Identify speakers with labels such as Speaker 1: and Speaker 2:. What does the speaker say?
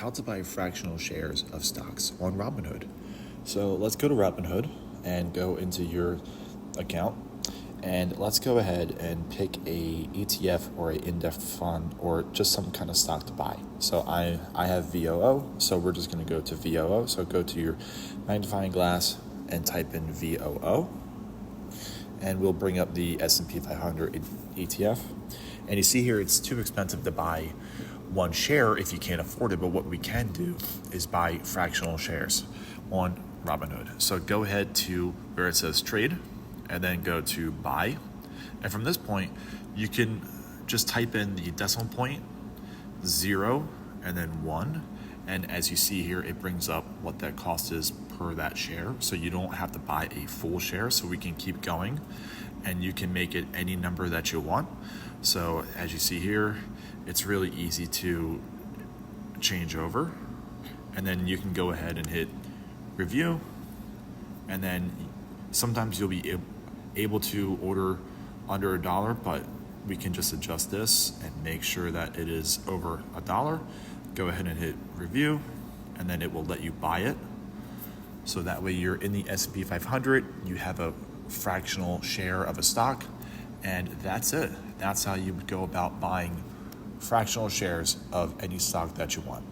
Speaker 1: how to buy fractional shares of stocks on Robinhood. So let's go to Robinhood and go into your account, and let's go ahead and pick a ETF or an index fund or just some kind of stock to buy. So I have VOO, so we're just going to go to VOO. So go to your magnifying glass and type in VOO, and we'll bring up the S&P 500 ETF. And you see here it's too expensive to buy one share if you can't afford it, but what we can do is buy fractional shares on Robinhood. So go ahead to where it says trade and then go to buy. And from this point, you can just type in the decimal point, 0, and then 1. And as you see here, it brings up what that cost is per that share. So you don't have to buy a full share, so we can keep going. And you can make it any number that you want. So as you see here, it's really easy to change over. And then you can go ahead and hit review. And then sometimes you'll be able to order under $1, but we can just adjust this and make sure that it is over $1. Go ahead and hit review, and then it will let you buy it. So that way you're in the S&P 500, you have a fractional share of a stock, and that's it. That's how you would go about buying fractional shares of any stock that you want.